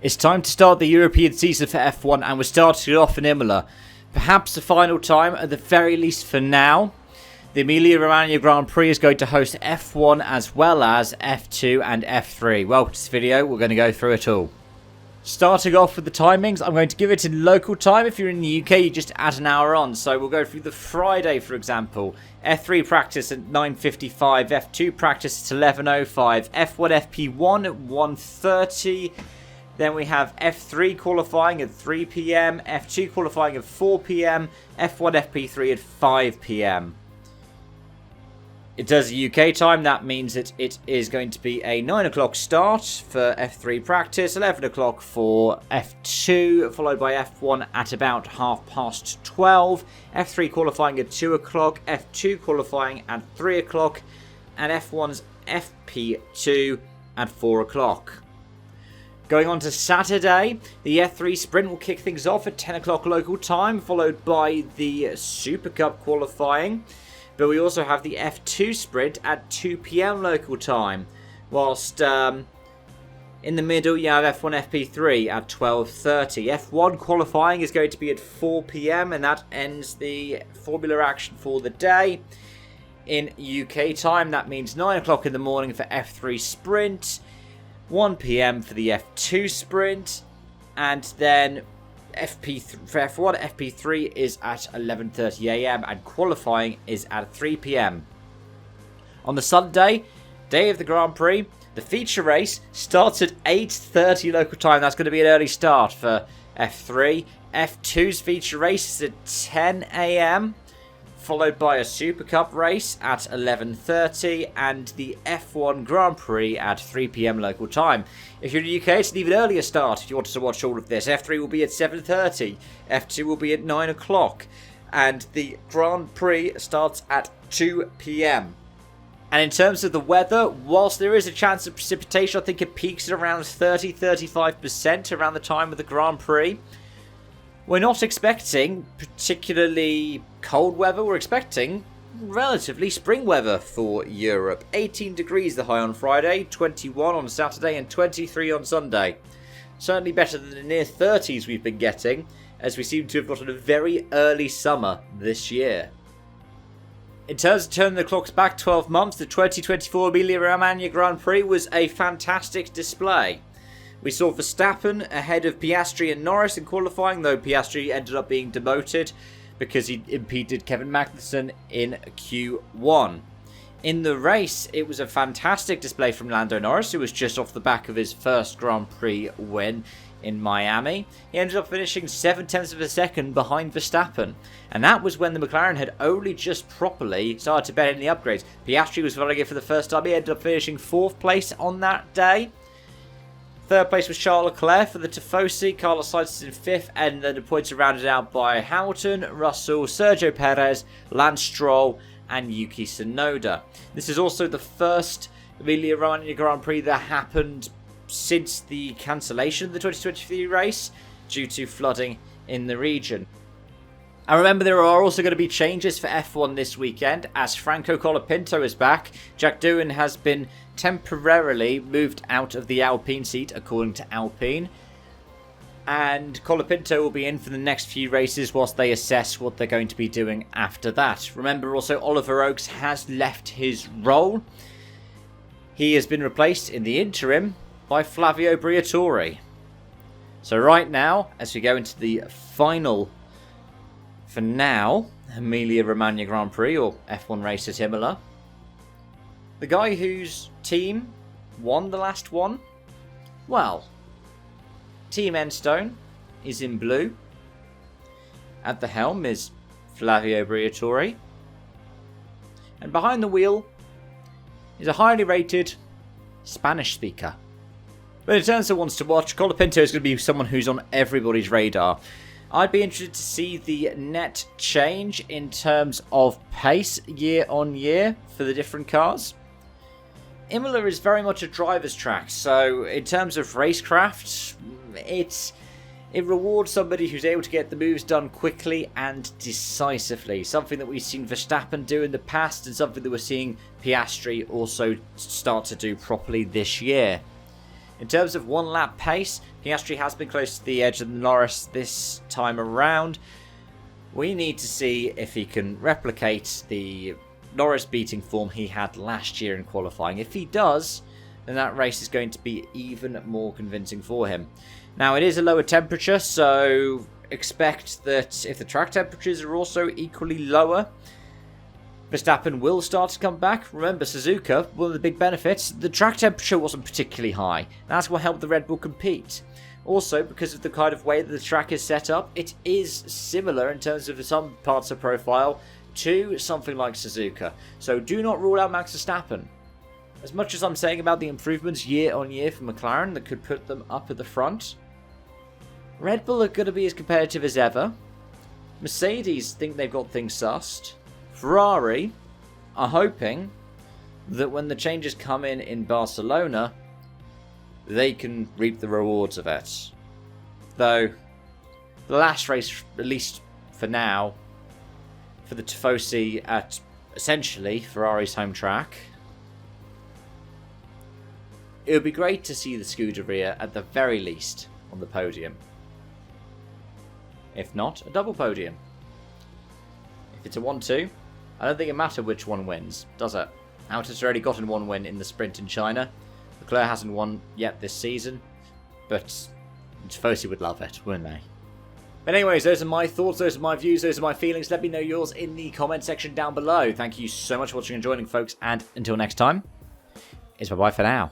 It's time to start the European season for F1, and we're starting it off in Imola. Perhaps the final time, at the very least for now. The Emilia Romagna Grand Prix is going to host F1 as well as F2 and F3. Welcome to this video, we're going to go through it all. Starting off with the timings, I'm going to give it in local time. If you're in the UK, you just add an hour on. So we'll go through the Friday, for example. F3 practice at 9:55, F2 practice at 11:05, F1 FP1 at 1:30. Then we have F3 qualifying at 3 PM, F2 qualifying at 4 PM, F1 FP3 at 5 PM. It does UK time, that means that it is going to be a 9 o'clock start for F3 practice, 11 o'clock for F2, followed by F1 at about 12:30, F3 qualifying at 2 o'clock, F2 qualifying at 3 o'clock, and F1's FP2 at 4 o'clock. Going on to Saturday, the F3 sprint will kick things off at 10 o'clock local time, followed by the Super Cup qualifying. But we also have the F2 sprint at 2 PM local time. Whilst in the middle you have F1 FP3 at 12:30. F1 qualifying is going to be at 4 PM and that ends the Formula action for the day. In UK time, that means 9 o'clock in the morning for F3 sprint, 1 PM for the F2 sprint, and then for F1, FP3 is at 11:30 AM and qualifying is at 3 PM. On the Sunday, day of the Grand Prix, the feature race starts at 8:30 local time. That's going to be an early start for F3. F2's feature race is at 10 AM, followed by a Super Cup race at 11:30 and the F1 Grand Prix at 3 PM local time. If you're in the UK, it's an even earlier start if you wanted to watch all of this. F3 will be at 7:30, F2 will be at 9 o'clock, and the Grand Prix starts at 2 PM. And in terms of the weather, whilst there is a chance of precipitation, I think it peaks at around 30-35% around the time of the Grand Prix. We're not expecting particularly cold weather. We're expecting relatively spring weather for Europe. 18 degrees the high on Friday, 21 on Saturday and 23 on Sunday. Certainly better than the near 30s we've been getting, as we seem to have gotten a very early summer this year. In terms of turning the clocks back 12 months, the 2024 Emilia Romagna Grand Prix was a fantastic display. We saw Verstappen ahead of Piastri and Norris in qualifying, though Piastri ended up being demoted because he impeded Kevin Magnussen in Q1. In the race, it was a fantastic display from Lando Norris, who was just off the back of his first Grand Prix win in Miami. He ended up finishing 7/10 of a second behind Verstappen, and that was when the McLaren had only just properly started to bed in the upgrades. Piastri was following it for the first time. He ended up finishing 4th place on that day. 3rd place was Charles Leclerc for the Tifosi, Carlos Sainz in 5th, and then the points are rounded out by Hamilton, Russell, Sergio Perez, Lance Stroll, and Yuki Tsunoda. This is also the first Emilia Romagna Grand Prix that happened since the cancellation of the 2023 race due to flooding in the region. And remember, there are also going to be changes for F1 this weekend, as Franco Colapinto is back. Jack Doohan has been temporarily moved out of the Alpine seat, according to Alpine. And Colapinto will be in for the next few races whilst they assess what they're going to be doing after that. Remember also, Oliver Oakes has left his role. He has been replaced in the interim by Flavio Briatore. So right now, as we go into the final, for now, Emilia Romagna Grand Prix, or F1 race at Imola, the guy whose team won the last one, well, Team Enstone is in blue. At the helm is Flavio Briatore. And behind the wheel is a highly rated Spanish speaker. But in terms of ones to watch, Colapinto is going to be someone who's on everybody's radar. I'd be interested to see the net change in terms of pace year on year for the different cars. Imola is very much a driver's track, so in terms of racecraft, it rewards somebody who's able to get the moves done quickly and decisively. Something that we've seen Verstappen do in the past, and something that we're seeing Piastri also start to do properly this year. In terms of one lap pace, Piastri has been close to the edge of Norris this time around. We need to see if he can replicate the Norris beating form he had last year in qualifying. If he does, then that race is going to be even more convincing for him. Now, it is a lower temperature, so expect that if the track temperatures are also equally lower, Verstappen will start to come back. Remember, Suzuka, one of the big benefits, the track temperature wasn't particularly high. That's what helped the Red Bull compete. Also, because of the kind of way that the track is set up, it is similar in terms of some parts of profile to something like Suzuka. So do not rule out Max Verstappen. As much as I'm saying about the improvements year on year for McLaren that could put them up at the front, Red Bull are going to be as competitive as ever. Mercedes think they've got things sussed. Ferrari are hoping that when the changes come in Barcelona, they can reap the rewards of it. Though, the last race, at least for now, for the Tifosi at essentially Ferrari's home track, it would be great to see the Scuderia at the very least on the podium. If not, a double podium. If it's a 1-2, I don't think it matters which one wins, does it? Autos already gotten one win in the sprint in China. Leclerc hasn't won yet this season, but Tifosi would love it, wouldn't they? But anyways, those are my thoughts, those are my views, those are my feelings. Let me know yours in the comment section down below. Thank you so much for watching and joining, folks, and until next time, it's bye-bye for now.